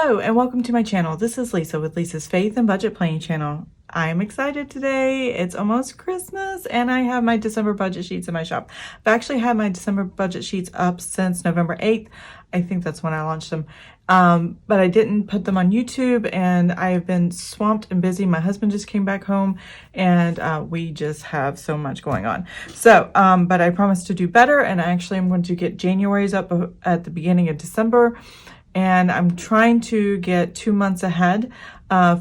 Hello and welcome to my channel. This is Lisa with Lisa's Faith and Budget Planning channel. I am excited today. It's almost Christmas and I have my December budget sheets in my shop. I've actually had my December budget sheets up since November 8th. I think that's when I launched them. But I didn't put them on YouTube and I've been swamped and busy. My husband just came back home and we just have so much going on. So, but I promised to do better, and I actually am going to get January's up at the beginning of December. And I'm trying to get 2 months ahead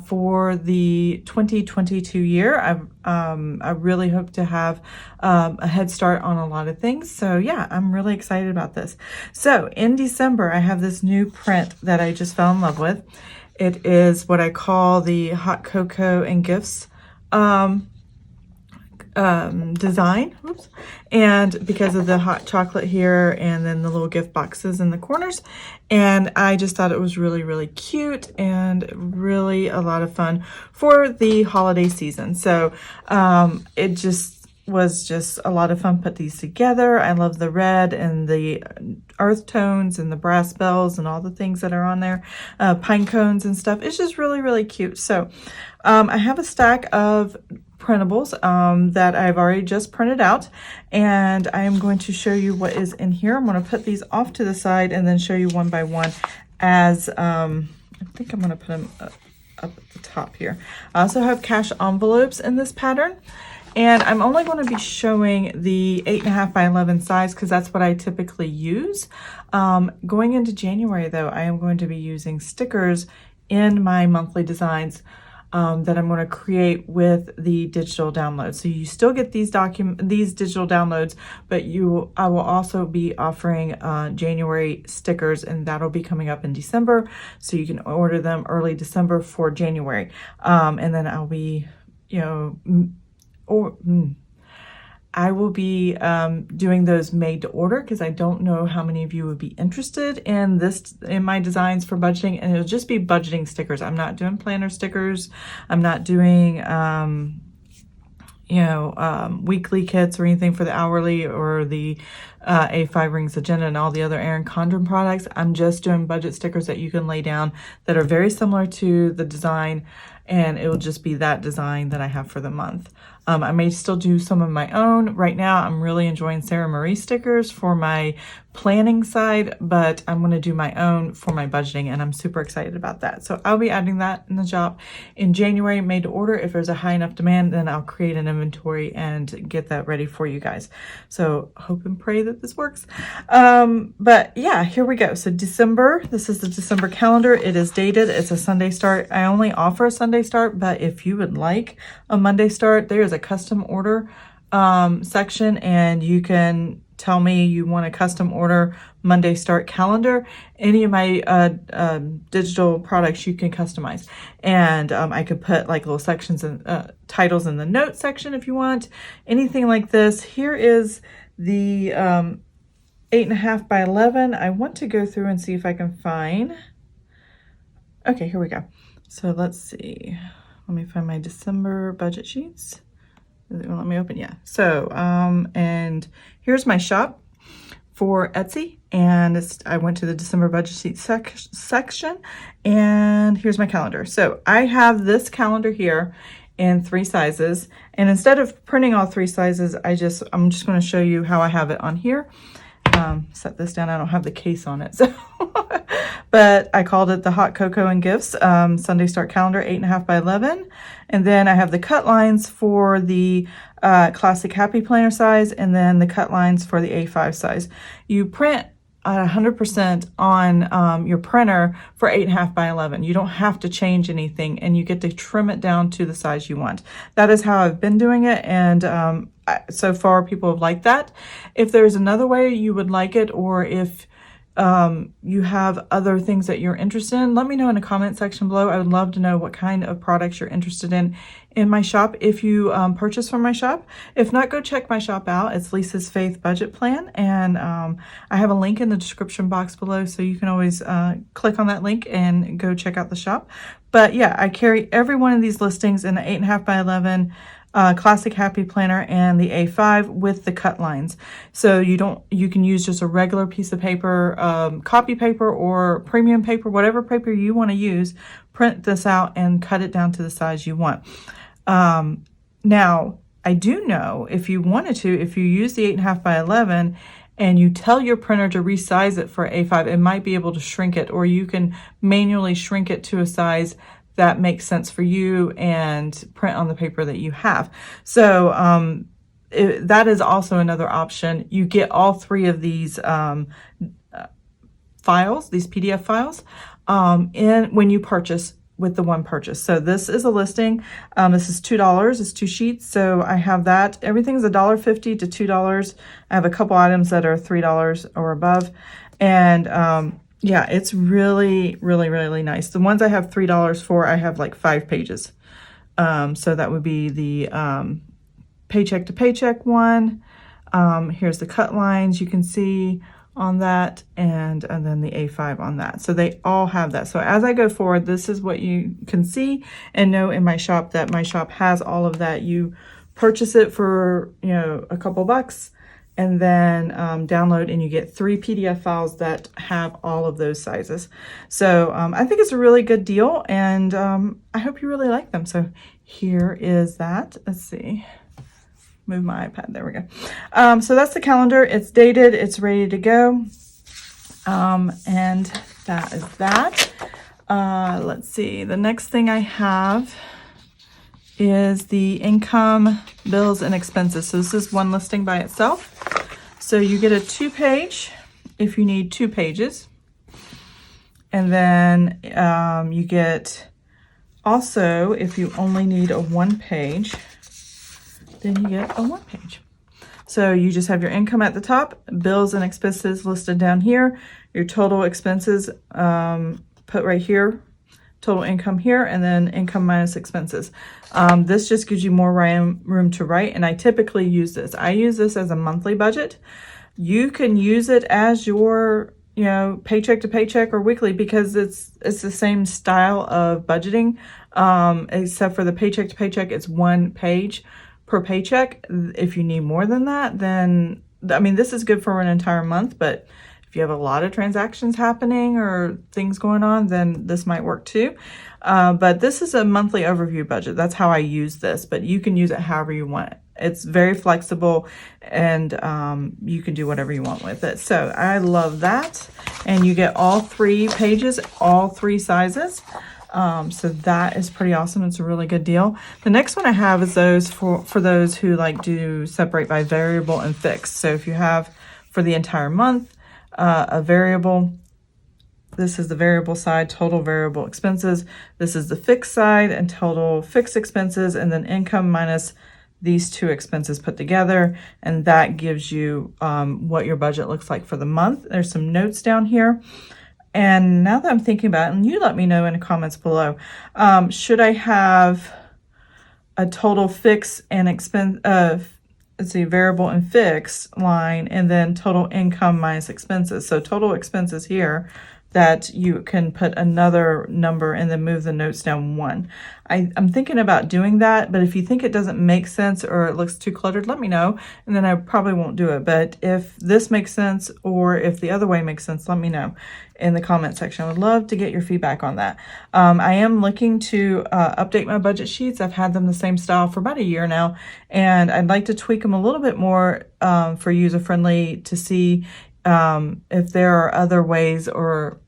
for the 2022 year. I really hope to have a head start on a lot of things. So yeah, I'm really excited about this. So in December, I have this new print that I just fell in love with. It is what I call the Hot Cocoa and Gifts design. Oops. And because of the hot chocolate here and then the little gift boxes in the corners, and I just thought it was really cute and really a lot of fun for the holiday season. So it just was just a lot of fun put these together. I love the red and the earth tones and the brass bells and all the things that are on there, pine cones and stuff. It's just really cute. So I have a stack of printables that I've already just printed out, and I am going to show you what is in here. I'm going to put these off to the side and then show you one by one as I think I'm going to put them up at the top here. I also have cash envelopes in this pattern, and I'm only going to be showing the 8.5 by 11 size because that's what I typically use. Going into January though, I am going to be using stickers in my monthly designs that I'm going to create with the digital downloads. So you still get these digital downloads, but I will also be offering January stickers, and that'll be coming up in December. So you can order them early December for January. And then I'll be, I will be doing those made to order because I don't know how many of you would be interested in my designs for budgeting, and it'll just be budgeting stickers. I'm not doing planner stickers. I'm not doing, weekly kits or anything for the hourly or the A5 Rings Agenda and all the other Erin Condren products. I'm just doing budget stickers that you can lay down that are very similar to the design, and it will just be that design that I have for the month. I may still do some of my own. Right now, I'm really enjoying Sarah Marie stickers for my planning side, but I'm going to do my own for my budgeting, and I'm super excited about that. So I'll be adding that in the shop in January, made to order. If there's a high enough demand, then I'll create an inventory and get that ready for you guys. So hope and pray that this works. But yeah, here we go. So December, this is the December calendar. It is dated. It's a Sunday start. I only offer a Sunday start, but if you would like a Monday start, there is a custom order section, and you can tell me you want a custom order Monday start calendar. Any of my digital products you can customize, and I could put like little sections and titles in the notes section if you want anything like this. Here is the 8.5 by 11. I want to go through and see if I can find. Okay, here we go. So let's see. Let me find my December budget sheets. Is it gonna let me open? Yeah. So, and here's my shop for Etsy, and I went to the December budget sheet section, and here's my calendar. So I have this calendar here in 3 sizes, and instead of printing all 3 sizes, I'm just going to show you how I have it on here. Set this down. I don't have the case on it, so but I called it the Hot Cocoa and Gifts Sunday Start Calendar 8.5 by 11, and then I have the cut lines for the classic Happy Planner size, and then the cut lines for the A5 size. You print 100% on your printer for 8.5 by 11. You don't have to change anything, and you get to trim it down to the size you want. That is how I've been doing it, and so far people have liked that. If there's another way you would like it, or if you have other things that you're interested in, let me know in the comment section below. I would love to know what kind of products you're interested in my shop if you purchase from my shop. If not, go check my shop out. It's Lisa's Faith Budget Plan, and I have a link in the description box below, so you can always click on that link and go check out the shop. But yeah, I carry every one of these listings in the 8.5 by 11 Classic Happy Planner and the A5 with the cut lines. So you can use just a regular piece of paper, copy paper or premium paper, whatever paper you want to use, print this out and cut it down to the size you want. Now, I do know if you wanted to, if you use the 8.5 by 11 and you tell your printer to resize it for A5, it might be able to shrink it, or you can manually shrink it to a size that makes sense for you and print on the paper that you have. So that is also another option. You get all three of these files, these PDF files, when you purchase with the one purchase. So this is a listing. This is $2. It's 2 sheets. So I have that. Everything's $1.50 to $2. I have a couple items that are $3 or above. And yeah, it's really, really, really nice. The ones I have $3 for, I have like 5 pages. So that would be the paycheck to paycheck one. Here's the cut lines you can see on that, and then the A5 on that. So they all have that. So as I go forward, this is what you can see and know in my shop, that my shop has all of that. You purchase it for, you know, a couple bucks, and then download, and you get 3 PDF files that have all of those sizes. So I think it's a really good deal, and I hope you really like them. So here is that. Let's see. Move my iPad. There we go. So that's the calendar. It's dated. It's ready to go. And that is that. Let's see. The next thing I have is the income, bills, and expenses. So this is one listing by itself. So you get a 2-page if you need 2 pages. And then you get also, if you only need a 1-page, then you get a 1-page. So you just have your income at the top, bills and expenses listed down here, your total expenses put right here, total income here, and then income minus expenses. This just gives you more room to write, and I typically use this. I use this as a monthly budget. You can use it as your, you know, paycheck to paycheck or weekly, because it's the same style of budgeting, except for the paycheck to paycheck, it's 1 page per paycheck. If you need more than that, then, I mean, this is good for an entire month, but if you have a lot of transactions happening or things going on, then this might work too. But this is a monthly overview budget. That's how I use this, but you can use it however you want. It's very flexible, and you can do whatever you want with it. So I love that. And you get all 3 pages, all 3 sizes. So that is pretty awesome. It's a really good deal. The next one I have is those for those who like to separate by variable and fixed. So if you have for the entire month a variable, this is the variable side, total variable expenses. This is the fixed side and total fixed expenses, and then income minus these 2 expenses put together. And that gives you what your budget looks like for the month. There's some notes down here. And now that I'm thinking about it, and you let me know in the comments below, should I have a total fix and expense, let's see, variable and fixed line, and then total income minus expenses. So total expenses here, that you can put another number and then move the notes down 1. I'm thinking about doing that, but if you think it doesn't make sense or it looks too cluttered, let me know, and then I probably won't do it. But if this makes sense, or if the other way makes sense, let me know in the comment section. I would love to get your feedback on that. I am looking to update my budget sheets. I've had them the same style for about a year now, and I'd like to tweak them a little bit more for user-friendly, to see if there are other ways, or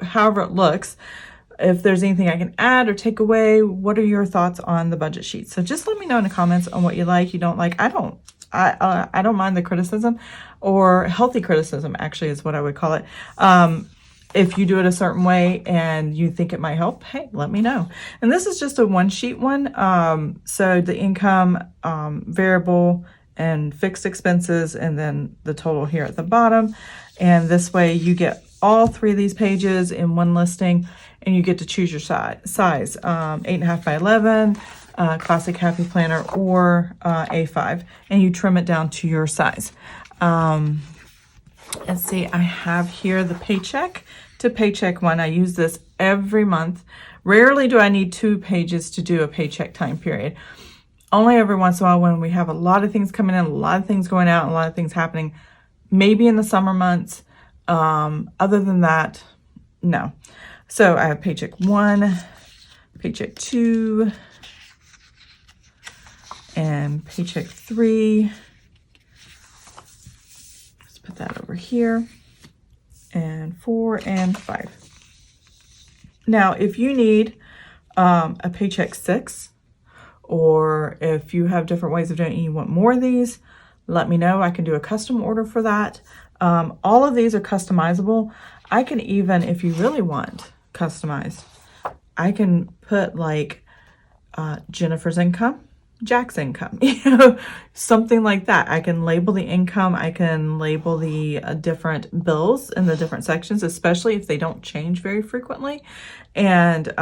however it looks, if there's anything I can add or take away. What are your thoughts on the budget sheet? So just let me know in the comments on what you like, you don't like. I don't mind the criticism, or healthy criticism, actually, is what I would call it. If you do it a certain way and you think it might help, hey, let me know. And this is just a 1-sheet one. So the income, variable, and fixed expenses, and then the total here at the bottom. And this way you get all 3 of these pages in one listing, and you get to choose your size, 8.5 by 11, Classic Happy Planner, or A5, and you trim it down to your size. Let's see, I have here the paycheck to paycheck one. I use this every month. Rarely do I need 2 pages to do a paycheck time period. only every once in a while when we have a lot of things coming in, a lot of things going out, a lot of things happening, maybe in the summer months. Other than that, no. So I have paycheck 1, paycheck 2, and paycheck 3. Let's put that over here. And 4 and 5. Now, if you need a paycheck 6, or if you have different ways of doing it and you want more of these, let me know. I can do a custom order for that. All of these are customizable. I can even, if you really want customized, I can put like Jennifer's income, Jack's income, something like that. I can label the income. I can label the different bills in the different sections, especially if they don't change very frequently, and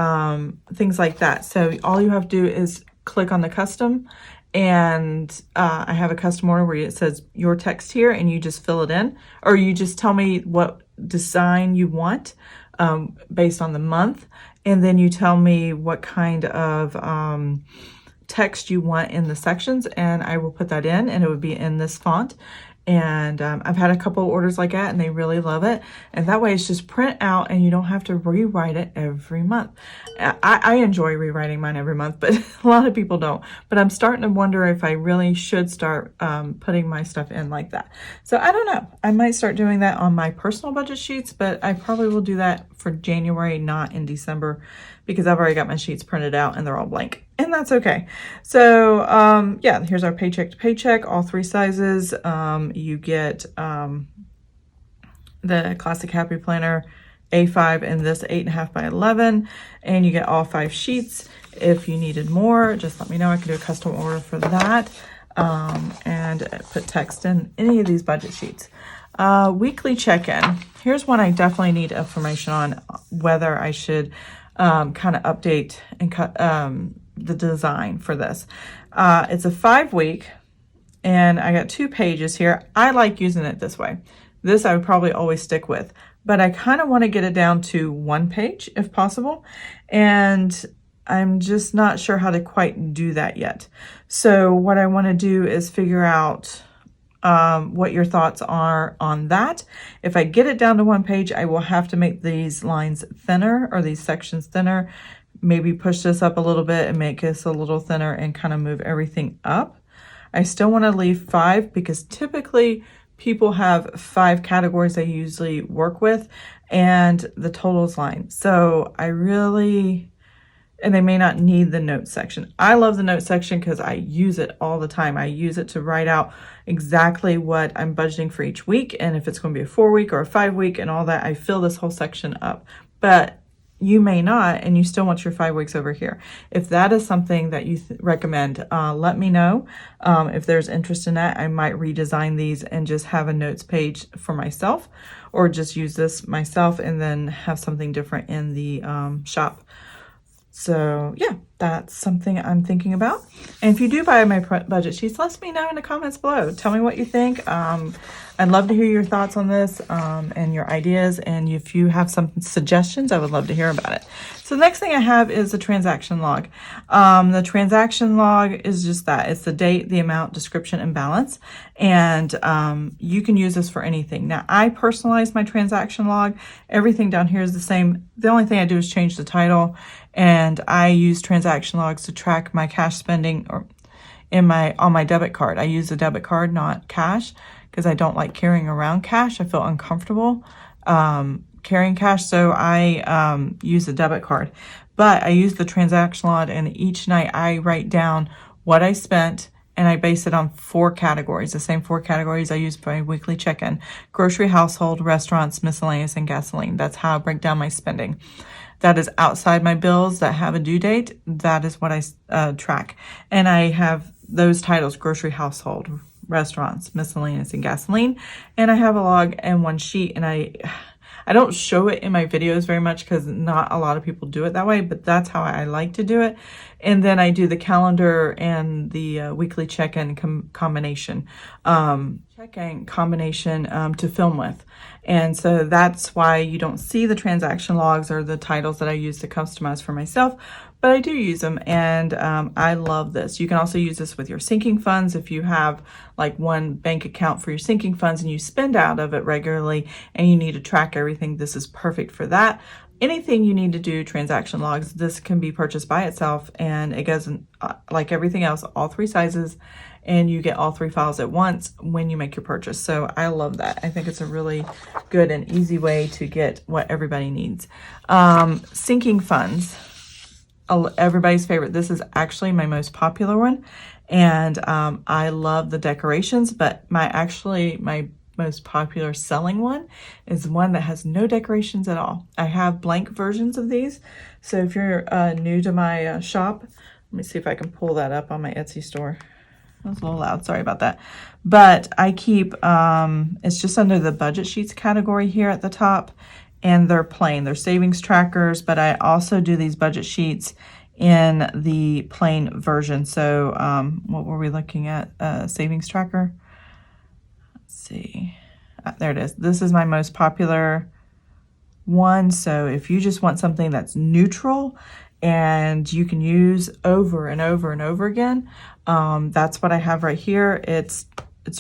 things like that. So all you have to do is click on the custom, and I have a custom order where it says your text here, and you just fill it in, or you just tell me what design you want based on the month, and then you tell me what kind of text you want in the sections, and I will put that in, and it would be in this font. And I've had a couple of orders like that, and they really love it. And that way it's just print out, and you don't have to rewrite it every month. I enjoy rewriting mine every month, but a lot of people don't. But I'm starting to wonder if I really should start putting my stuff in like that. So I don't know. I might start doing that on my personal budget sheets, but I probably will do that for January, not in December, because I've already got my sheets printed out and they're all blank, and that's okay. So yeah, here's our paycheck to paycheck, all 3 sizes. You get the classic happy planner A5 and this 8.5 by 11, and you get all 5 sheets. If you needed more, just let me know. I can do a custom order for that, and put text in any of these budget sheets. Weekly check-in. Here's one I definitely need information on, whether I should kind of update and cut the design for this. It's a 5-week, and I got 2 pages here. I like using it this way. This I would probably always stick with, but I kind of want to get it down to 1 page if possible, and I'm just not sure how to quite do that yet. So what I want to do is figure out what your thoughts are on that. If I get it down to 1 page, I will have to make these lines thinner, or these sections thinner, maybe push this up a little bit and make this a little thinner and kind of move everything up. I still want to leave 5, because typically people have 5 categories they usually work with, and the totals line. So I really, and they may not need the notes section. I love the notes section because I use it all the time. I use it to write out exactly what I'm budgeting for each week, and if it's going to be a 4-week or a 5-week and all that, I fill this whole section up. But you may not, and you still want your 5 weeks over here. If that is something that you recommend, let me know. If there's interest in that, I might redesign these and just have a notes page for myself, or just use this myself and then have something different in the shop. So yeah, that's something I'm thinking about. And if you do buy my budget sheets, let me know in the comments below. Tell me what you think. I'd love to hear your thoughts on this, and your ideas. And if you have some suggestions, I would love to hear about it. So the next thing I have is the transaction log. The transaction log is just that. It's the date, the amount, description, and balance. And you can use this for anything. Now, I personalize my transaction log. Everything down here is the same. The only thing I do is change the title, and I use transaction logs to track my cash spending, or on my debit card. I use a debit card, not cash, because I don't like carrying around cash. I feel uncomfortable carrying cash, so I use a debit card. But I use the transaction log, and each night I write down what I spent, and I base it on 4 categories, the same 4 categories I use for my weekly check-in: grocery, household, restaurants, miscellaneous, and gasoline. That's how I break down my spending. That is outside my bills that have a due date. That is what I track. And I have those titles: grocery, household, restaurants, miscellaneous, and gasoline. And I have a log and 1 sheet, and I don't show it in my videos very much because not a lot of people do it that way, but that's how I like to do it. And then I do the calendar and the weekly check-in combination, to film with. And so that's why you don't see the transaction logs or the titles that I use to customize for myself. but I do use them, and I love this. You can also use this with your sinking funds. If you have like one bank account for your sinking funds and you spend out of it regularly and you need to track everything, this is perfect for that. Anything you need to do transaction logs, this can be purchased by itself, and it goes in, like everything else, all 3 sizes, and you get all 3 files at once when you make your purchase. So I love that. I think it's a really good and easy way to get what everybody needs. Sinking funds, everybody's favorite. This is actually my most popular one, and I love the decorations, but my most popular selling one is one that has no decorations at all. I have blank versions of these, so if you're new to my shop, let me see if I can pull that up on my Etsy store. That was a little loud, sorry about that. But I keep, it's just under the budget sheets category here at the top, and they're plain. They're savings trackers, but I also do these budget sheets in the plain version. So what were we looking at? Savings tracker. See, there it is. This is my most popular one. So if you just want something that's neutral and you can use over and over and over again, that's what I have right here. It's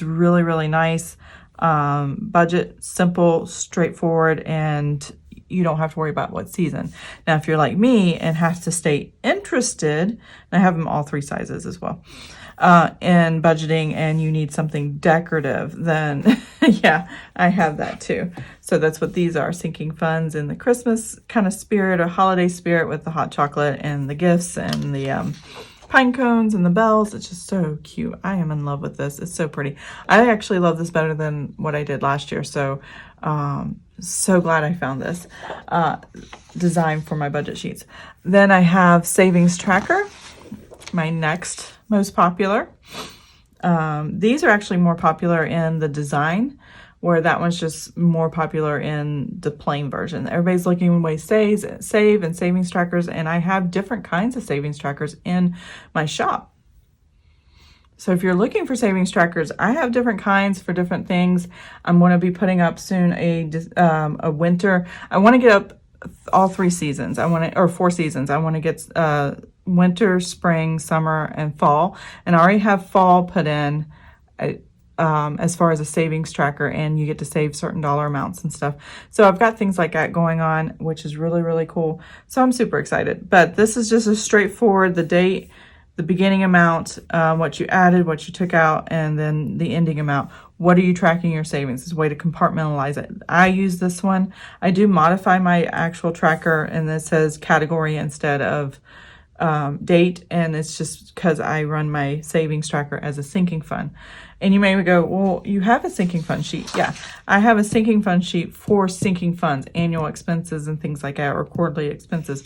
really, really nice. Budget, simple, straightforward, and you don't have to worry about what season. Now, if you're like me and have to stay interested, and I have them all 3 sizes as well, in budgeting, and you need something decorative, then yeah, I have that too. So that's what these are, sinking funds in the Christmas kind of spirit or holiday spirit, with the hot chocolate and the gifts and the pine cones and the bells. It's just so cute. I am in love with this. It's so pretty. I actually love this better than what I did last year. So so glad I found this design for my budget sheets. Then I have savings tracker, my next most popular. These are actually more popular in the design, where that one's just more popular in the plain version. Everybody's looking at ways to save and savings trackers, and I have different kinds of savings trackers in my shop. So if you're looking for savings trackers, I have different kinds for different things. I'm going to be putting up soon a winter. I want to get up all 3 seasons. Or 4 seasons. I want to get winter, spring, summer, and fall. And I already have fall put in as far as a savings tracker, and you get to save certain dollar amounts and stuff. So I've got things like that going on, which is really, really cool. So I'm super excited. But this is just a straightforward, the date, the beginning amount, what you added, what you took out, and then the ending amount. What are you tracking your savings? It's a way to compartmentalize it. I use this one. I do modify my actual tracker, and it says category instead of date, and it's just because I run my savings tracker as a sinking fund. And you may go, well, you have a sinking fund sheet. Yeah, I have a sinking fund sheet for sinking funds, annual expenses and things like that, or quarterly expenses.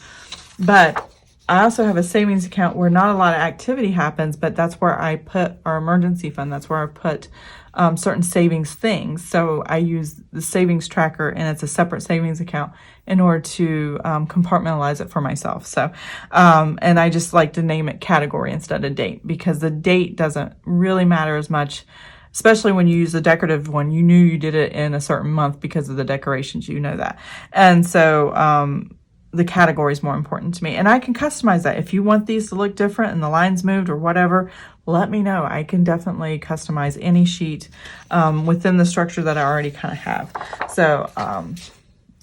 But I also have a savings account where not a lot of activity happens, but that's where I put our emergency fund. That's where I put certain savings things. So I use the savings tracker, and it's a separate savings account in order to compartmentalize it for myself. So, and I just like to name it category instead of date, because the date doesn't really matter as much, especially when you use the decorative one. You knew you did it in a certain month because of the decorations, you know that. And so, the category is more important to me, and I can customize that. If you want these to look different and the lines moved or whatever, let me know. I can definitely customize any sheet within the structure that I already kind of have. So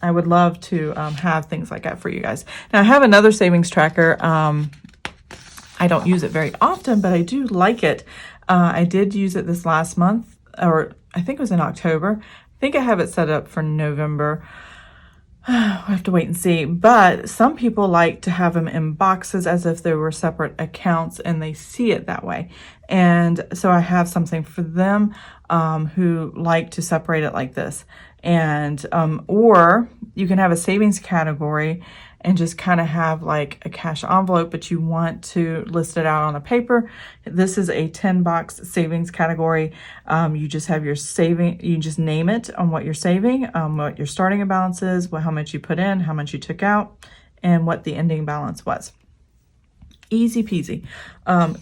I would love to have things like that for you guys. Now I have another savings tracker. I don't use it very often, but I do like it. I did use it this last month, or I think it was in October. I think I have it set up for November. We'll have to wait and see. But some people like to have them in boxes as if they were separate accounts, and they see it that way. And so I have something for them who like to separate it like this. And or you can have a savings category and just kind of have like a cash envelope, but you want to list it out on a paper. This is a 10-box savings category. You just have your saving, you just name it on what you're saving, what your starting balance is, how much you put in, how much you took out, and what the ending balance was. Easy peasy.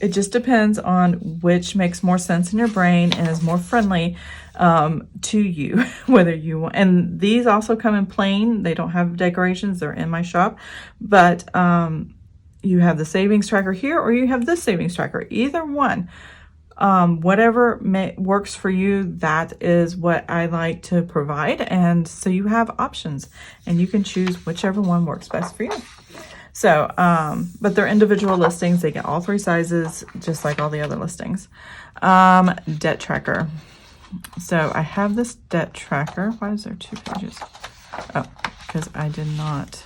It just depends on which makes more sense in your brain and is more friendly to you, whether you want. And these also come in plain. They don't have decorations. They're in my shop. But you have the savings tracker here, or you have this savings tracker. Either one, whatever works for you, that is what I like to provide. And so you have options, and you can choose whichever one works best for you. So, but they're individual listings. They get all 3 sizes, just like all the other listings. Debt tracker. So I have this debt tracker. Why is there 2 pages? Oh, because I did not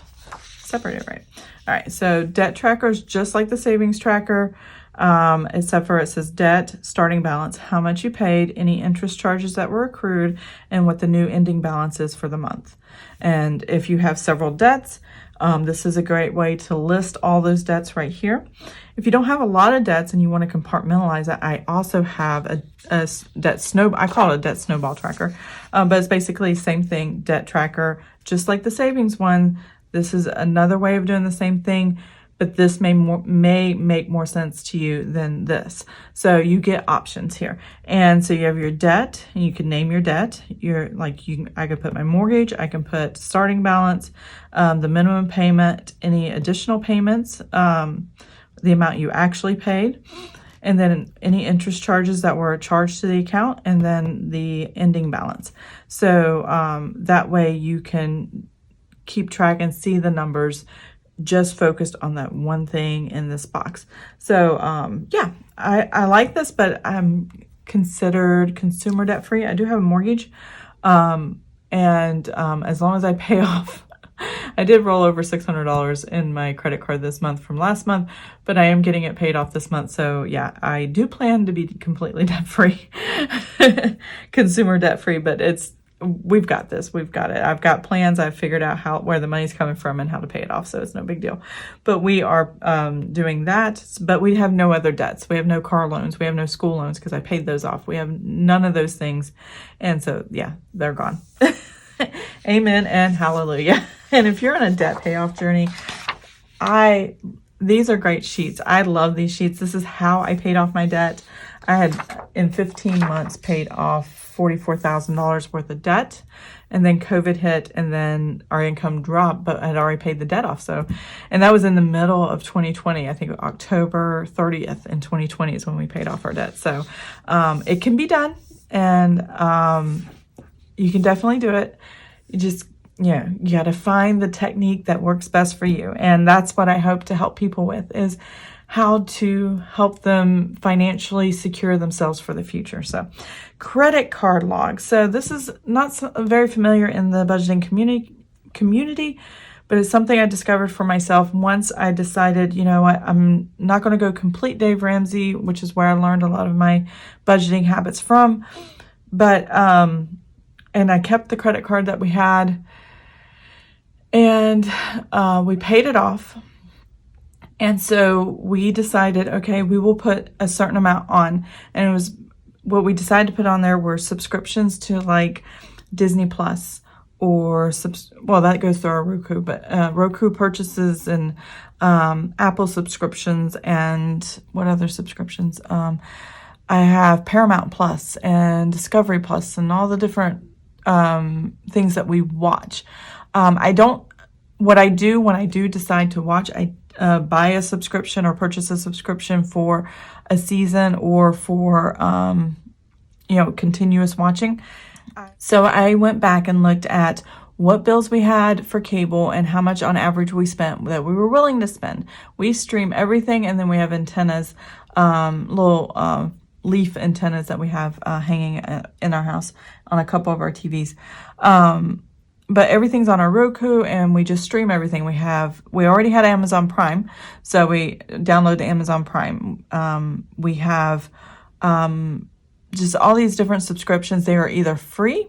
separate it right. All right, so debt tracker is just like the savings tracker, except for it says debt, starting balance, how much you paid, any interest charges that were accrued, and what the new ending balance is for the month. And if you have several debts, this is a great way to list all those debts right here. If you don't have a lot of debts and you want to compartmentalize it, I also have a debt I call it a debt snowball tracker, but it's basically the same thing, debt tracker, just like the savings one. This is another way of doing the same thing, but this may make more sense to you than this. So you get options here. And so you have your debt, and you can name your debt. I could put my mortgage, I can put starting balance, the minimum payment, any additional payments, the amount you actually paid, and then any interest charges that were charged to the account, and then the ending balance. So that way you can keep track and see the numbers just focused on that one thing in this box. So yeah, I like this, but I'm considered consumer debt free. I do have a mortgage, and as long as I pay off, I did roll over $600 in my credit card this month from last month, but I am getting it paid off this month. So yeah, I do plan to be completely debt free, consumer debt free, but we've got this. We've got it. I've got plans. I've figured out where the money's coming from and how to pay it off. So it's no big deal. But we are doing that. But we have no other debts. We have no car loans. We have no school loans because I paid those off. We have none of those things. And so, yeah, they're gone. Amen and hallelujah. And if you're on a debt payoff journey, these are great sheets. I love these sheets. This is how I paid off my debt. I had, in 15 months, paid off $44,000 worth of debt, and then COVID hit, and then our income dropped, but I'd already paid the debt off. So, and that was in the middle of 2020. I think October 30th in 2020 is when we paid off our debt. So it can be done, and you can definitely do it. You got to find the technique that works best for you. And that's what I hope to help people with, is how to help them financially secure themselves for the future. So credit card log. So this is not very familiar in the budgeting community, but it's something I discovered for myself once I decided, you know what, I'm not going to go complete Dave Ramsey, which is where I learned a lot of my budgeting habits from. But, and I kept the credit card that we had, and we paid it off. And so we decided, okay, we will put a certain amount on. And it was, what we decided to put on there were subscriptions to like Disney Plus, or well, that goes through our Roku, but Roku purchases, and Apple subscriptions, and what other subscriptions? I have Paramount Plus and Discovery Plus, and all the different things that we watch. What I do when I do decide to watch, I buy a subscription or purchase a subscription for a season, or for, continuous watching. So I went back and looked at what bills we had for cable and how much on average we spent, that we were willing to spend. We stream everything, and then we have antennas, little leaf antennas that we have hanging in our house on a couple of our TVs. But everything's on our Roku, and we just stream everything. We already had Amazon Prime, so we download the Amazon Prime. We have just all these different subscriptions. They are either free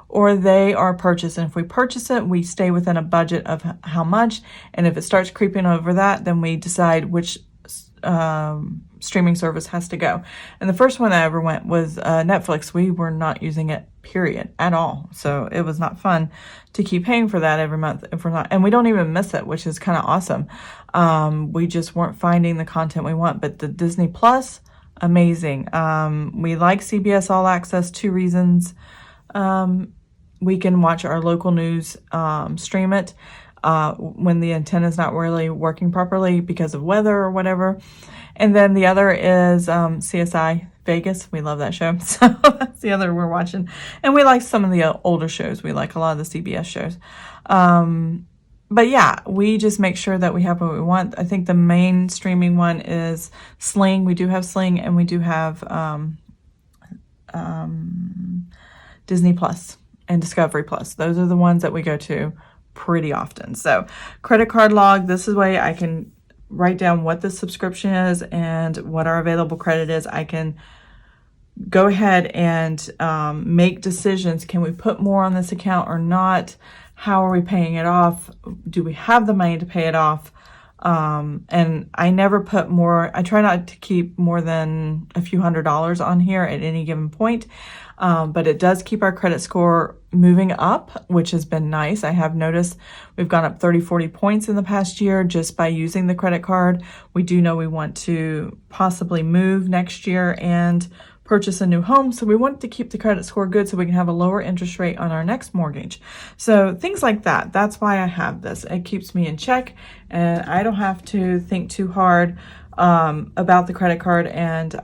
or they are purchased. And if we purchase it, we stay within a budget of how much. And if it starts creeping over that, then we decide which streaming service has to go. And the first one that ever went was Netflix. We were not using it, period, at all. So it was not fun to keep paying for that every month if we're not, and we don't even miss it, which is kind of awesome. We just weren't finding the content we want. But the Disney Plus, amazing. We like CBS All Access. 2 reasons. We can watch our local news, stream it. when the antenna is not really working properly because of weather or whatever. And then the other is CSI Vegas. We love that show. So that's the other we're watching. And we like some of the older shows. We like a lot of the CBS shows. But yeah, we just make sure that we have what we want. I think the main streaming one is Sling. We do have Sling, and we do have Disney Plus and Discovery Plus. Those are the ones that we go to pretty often. So credit card log, this is the way I can write down what the subscription is and what our available credit is. I can go ahead and make decisions. Can we put more on this account or not? How are we paying it off? Do we have the money to pay it off? And I never put more. I try not to keep more than a few $100s on here at any given point. But it does keep our credit score moving up, which has been nice. I have noticed we've gone up 30, 40 points in the past year just by using the credit card. We do know we want to possibly move next year and purchase a new home. So we want to keep the credit score good so we can have a lower interest rate on our next mortgage. So things like that. That's why I have this. It keeps me in check, and I don't have to think too hard about the credit card, and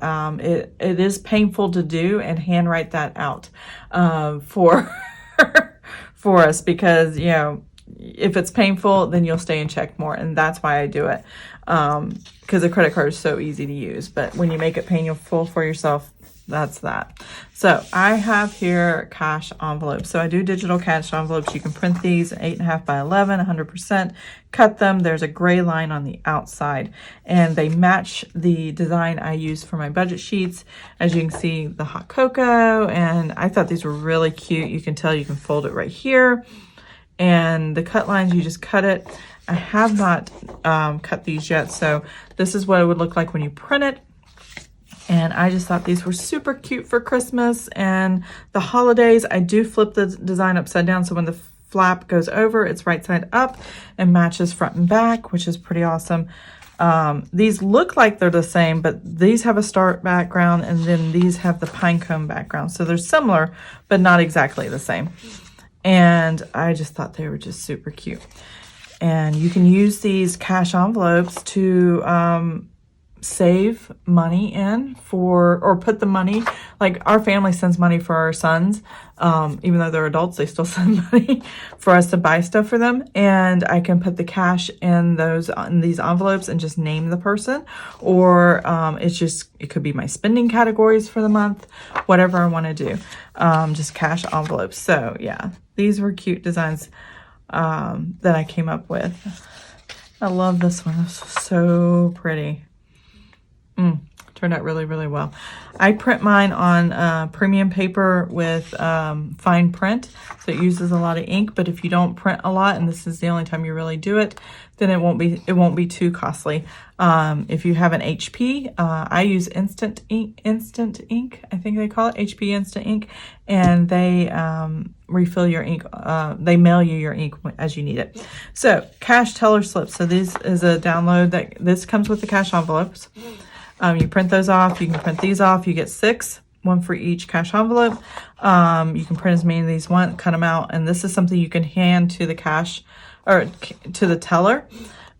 it is painful to do and handwrite that out for for us, because you know, if it's painful, then you'll stay in check more, and that's why I do it, because the credit card is so easy to use. But when you make it painful for yourself, that's that. So I have here cash envelopes. So I do digital cash envelopes. You can print these 8.5 by 11, 100%. Cut them. There's a gray line on the outside, and they match the design I use for my budget sheets. As you can see, the hot cocoa, and I thought these were really cute. You can tell you can fold it right here, and the cut lines, you just cut it. I have not cut these yet, so this is what it would look like when you print it. And I just thought these were super cute for Christmas and the holidays. I do flip the design upside down, so when the flap goes over, it's right side up and matches front and back, which is pretty awesome. These look like they're the same, but these have a star background, and then these have the pine cone background. So they're similar, but not exactly the same. And I just thought they were just super cute. And you can use these cash envelopes to save money in for, or put the money, like our family sends money for our sons, even though they're adults, they still send money for us to buy stuff for them. And I can put the cash in these envelopes and just name the person, or it could be my spending categories for the month, whatever I want to do, just cash envelopes. So yeah, these were cute designs that I came up with. I love this one. It's so pretty. Turned out really, really well. I print mine on premium paper with fine print, so it uses a lot of ink. But if you don't print a lot, and this is the only time you really do it, then it won't be too costly. If you have an HP, I use Instant Ink, I think they call it, HP Instant Ink, and they refill your ink. They mail you your ink as you need it. So cash teller slips. So this is a download this comes with the cash envelopes. You print those off. You can print these off. You get 6, one for each cash envelope. You can print as many of these want, cut them out, and this is something you can hand to the cash, or to the teller,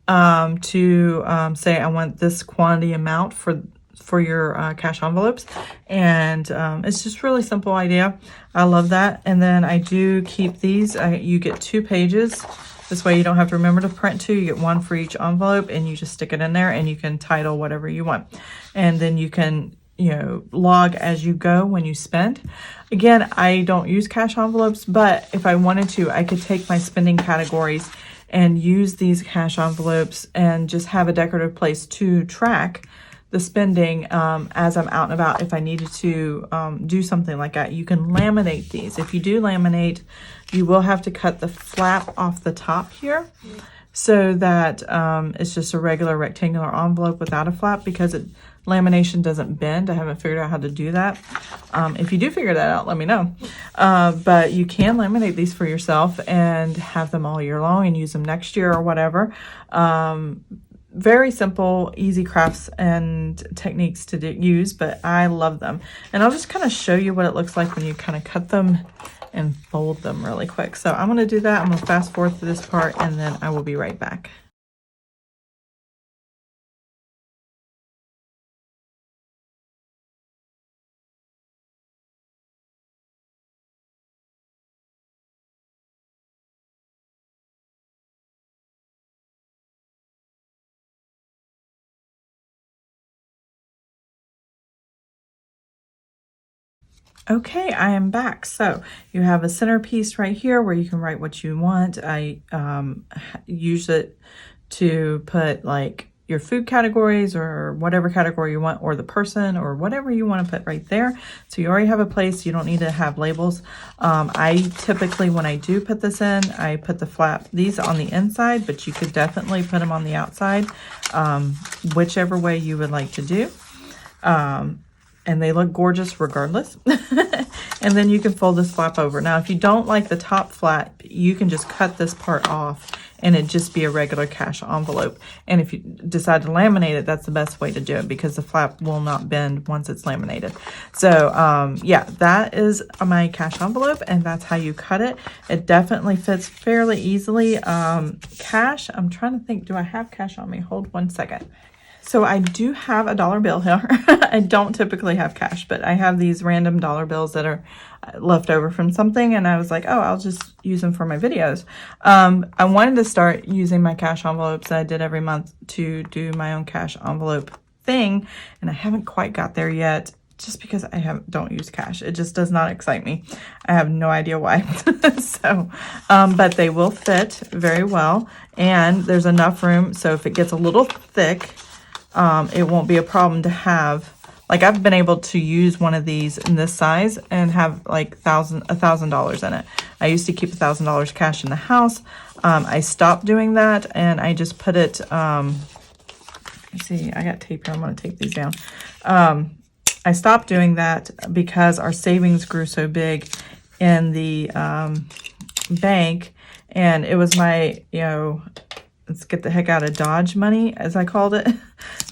to say I want this quantity amount for your cash envelopes. And it's just really simple idea. I love that. And then I do keep these. You get 2 pages. This way you don't have to remember to print 2. You get 1 for each envelope, and you just stick it in there, and you can title whatever you want. And then you can, log as you go when you spend. Again, I don't use cash envelopes, but if I wanted to, I could take my spending categories and use these cash envelopes and just have a decorative place to track the spending as I'm out and about. If I needed to do something like that, you can laminate these. If you do laminate, you will have to cut the flap off the top here, so that it's just a regular rectangular envelope without a flap, because lamination doesn't bend. I haven't figured out how to do that. If you do figure that out, let me know. But you can laminate these for yourself and have them all year long and use them next year or whatever. Very simple, easy crafts and techniques to use, but I love them. And I'll just kind of show you what it looks like when you kind of cut them and fold them really quick. So I'm going to do that. I'm going to fast forward through this part, and then I will be right back. Okay, I am back. So you have a centerpiece right here where you can write what you want. I use it to put like your food categories or whatever category you want, or the person, or whatever you want to put right there. So you already have a place. You don't need to have labels. I typically, when I do put this in, I put these on the inside, but you could definitely put them on the outside, whichever way you would like to do. And they look gorgeous regardless. And then you can fold this flap over. Now, if you don't like the top flap, you can just cut this part off and it'd just be a regular cash envelope. And if you decide to laminate it, that's the best way to do it, because the flap will not bend once it's laminated. So yeah, that is my cash envelope, and that's how you cut it. It definitely fits fairly easily. Cash, I'm trying to think, do I have cash on me? Hold one second. So I do have a dollar bill here. I don't typically have cash, but I have these random dollar bills that are left over from something, and I was like, oh, I'll just use them for my videos. I wanted to start using my cash envelopes that I did every month to do my own cash envelope thing, and I haven't quite got there yet, just because I don't use cash. It just does not excite me. I have no idea why. So, but they will fit very well, and there's enough room, so if it gets a little thick, it won't be a problem to have. Like, I've been able to use one of these in this size and have like $1,000 in it. I used to keep $1,000 cash in the house. I stopped doing that, and I just put it, let's see, I got tape here. I'm going to tape these down. I stopped doing that because our savings grew so big in the bank, and it was my, let's get the heck out of Dodge money, as I called it,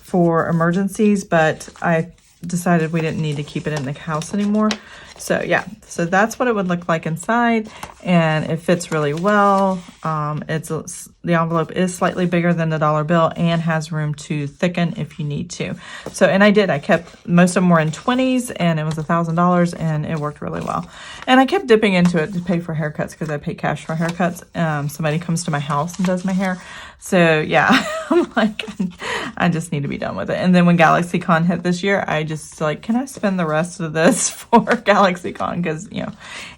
for emergencies, but I decided we didn't need to keep it in the house anymore. So yeah, so that's what it would look like inside, and it fits really well. The envelope is slightly bigger than the dollar bill and has room to thicken if you need to. So, and I kept, most of them were in 20s, and it was $1,000, and it worked really well. And I kept dipping into it to pay for haircuts, because I pay cash for haircuts. Somebody comes to my house and does my hair. So yeah, I'm like, I just need to be done with it. And then when GalaxyCon hit this year, I just like, can I spend the rest of this for GalaxyCon? Because,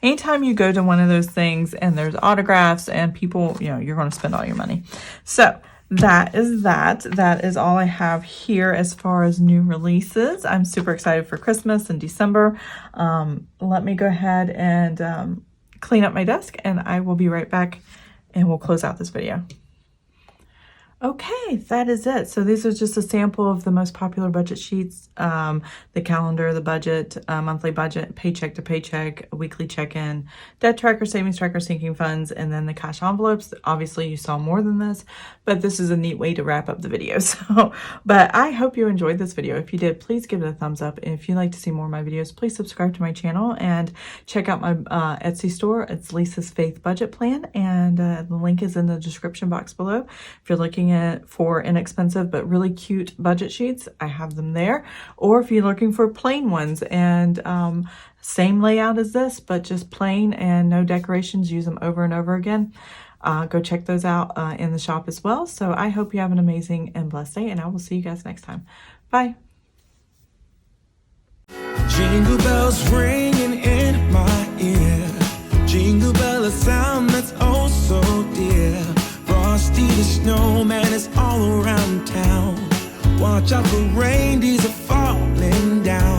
anytime you go to one of those things and there's autographs and people, you're going to spend all your money. So that is that. That is all I have here as far as new releases. I'm super excited for Christmas and December. Let me go ahead and clean up my desk, and I will be right back, and we'll close out this video. Okay, that is it. So these are just a sample of the most popular budget sheets, the calendar, the budget, monthly budget, paycheck to paycheck, weekly check-in, debt tracker, savings tracker, sinking funds, and then the cash envelopes. Obviously, you saw more than this, but this is a neat way to wrap up the video. So, but I hope you enjoyed this video. If you did, please give it a thumbs up. And if you'd like to see more of my videos, please subscribe to my channel and check out my Etsy store. It's Lisa's Faith Budget Plan, and the link is in the description box below. If you're looking for inexpensive but really cute budget sheets, I have them there. Or if you're looking for plain ones and same layout as this, but just plain and no decorations, use them over and over again, go check those out in the shop as well. So I hope you have an amazing and blessed day, and I will see you guys next time. Bye. Jingle bells ringing in my ear, jingle bell, a sound that's oh so dear. Frosty the snowman is all around town. Watch out for reindeers are falling down.